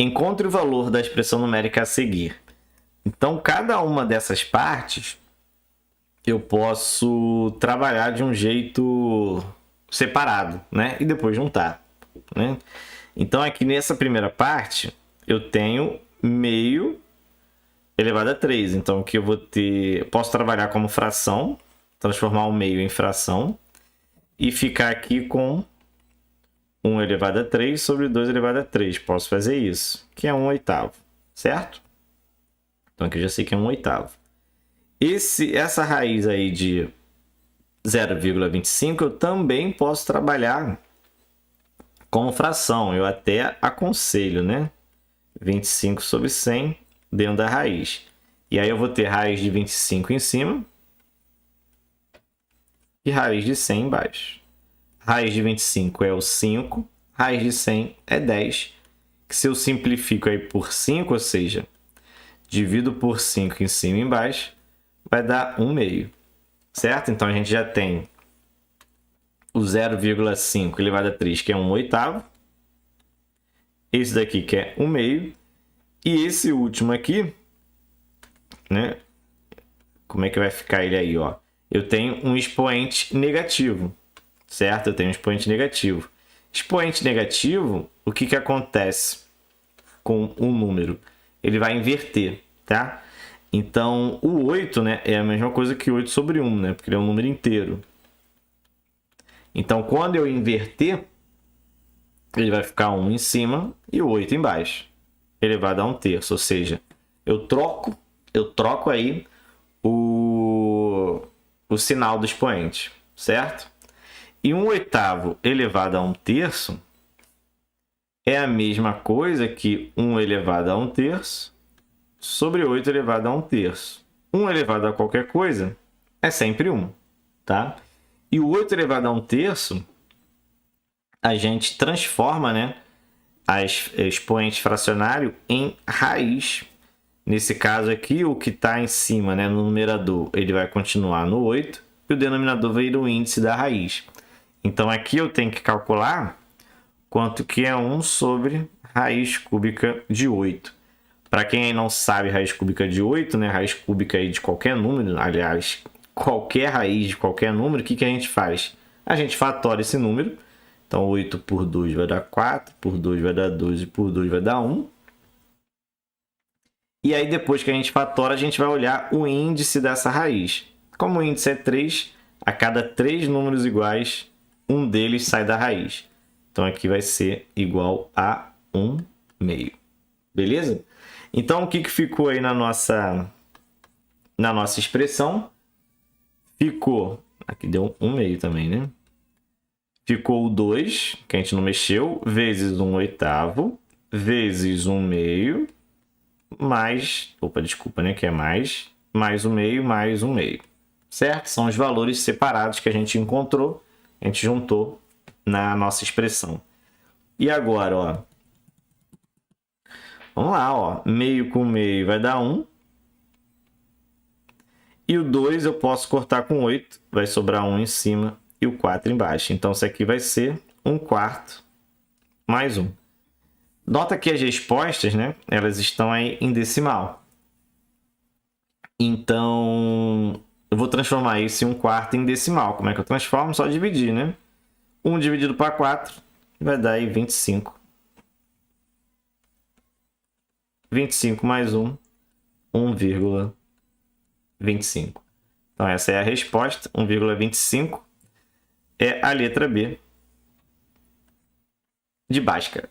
Encontre o valor da expressão numérica a seguir. Então, cada uma dessas partes eu posso trabalhar de um jeito separado, né? E depois juntar, né? Então, aqui nessa primeira parte, eu tenho meio elevado a 3. Então, aqui eu vou ter... Posso trabalhar como fração, transformar o meio em fração, e ficar aqui com 1 elevado a 3 sobre 2 elevado a 3. Posso fazer isso, que é 1/8, certo? Então, aqui eu já sei que é 1/8. Essa raiz aí de 0,25 eu também posso trabalhar como fração. Eu até aconselho, né? 25 sobre 100 dentro da raiz. E aí eu vou ter raiz de 25 em cima e raiz de 100 embaixo. Raiz de 25 é o 5, raiz de 100 é 10. Que se eu simplifico aí por 5, ou seja, divido por 5 em cima e embaixo, vai dar 1/2, certo? Então, a gente já tem o 0,5 elevado a 3, que é 1/8. Esse daqui que é 1/2. E esse último aqui, né? Como é que vai ficar ele aí, ó? Eu tenho um expoente negativo, certo? Eu tenho um expoente negativo. Expoente negativo, o que acontece com um número? Ele vai inverter, tá? Então, o 8, né, é a mesma coisa que 8 sobre 1, né? Porque ele é um número inteiro. Então, quando eu inverter, ele vai ficar 1 em cima e o 8 embaixo, elevado a 1/3. Ou seja, eu troco aí o sinal do expoente, certo? E 1/8 elevado a 1/3 é a mesma coisa que 1 elevado a 1/3 sobre 8 elevado a 1/3. 1 elevado a qualquer coisa é sempre 1, tá? E o 8 elevado a 1/3, a gente transforma, né, expoente fracionário em raiz. Nesse caso aqui, o que está em cima, né, no numerador, ele vai continuar no 8 e o denominador vai ir o índice da raiz. Então, aqui eu tenho que calcular quanto que é 1 sobre raiz cúbica de 8. Para quem não sabe raiz cúbica de 8, né, raiz cúbica aí de qualquer número, aliás, qualquer raiz de qualquer número, o que a gente faz? A gente fatora esse número. Então, 8 por 2 vai dar 4, por 2 vai dar 2 e por 2 vai dar 1. E aí, depois que a gente fatora, a gente vai olhar o índice dessa raiz. Como o índice é 3, a cada 3 números iguais, um deles sai da raiz. Então, aqui vai ser igual a 1/2. Beleza? Então, o que ficou aí na nossa expressão? Ficou... Aqui deu 1/2 também, né? Ficou o 2, que a gente não mexeu, vezes 1/8, vezes 1/2, mais... Opa, desculpa, né? Que é mais 1/2, mais 1/2. Certo? São os valores separados que a gente encontrou, a gente juntou na nossa expressão. E agora, ó... Vamos lá, ó. Meio com meio vai dar 1. E o 2 eu posso cortar com 8. Vai sobrar 1 em cima e o 4 embaixo. Então, isso aqui vai ser 1/4 mais 1. Nota que as respostas, né, elas estão aí em decimal. Então, eu vou transformar esse 1/4 em decimal. Como é que eu transformo? Só dividir, né? 1 dividido para 4 vai dar aí 25. 25 mais 1, 1,25. Então, essa é a resposta. 1,25 é a letra B de Bhaskara.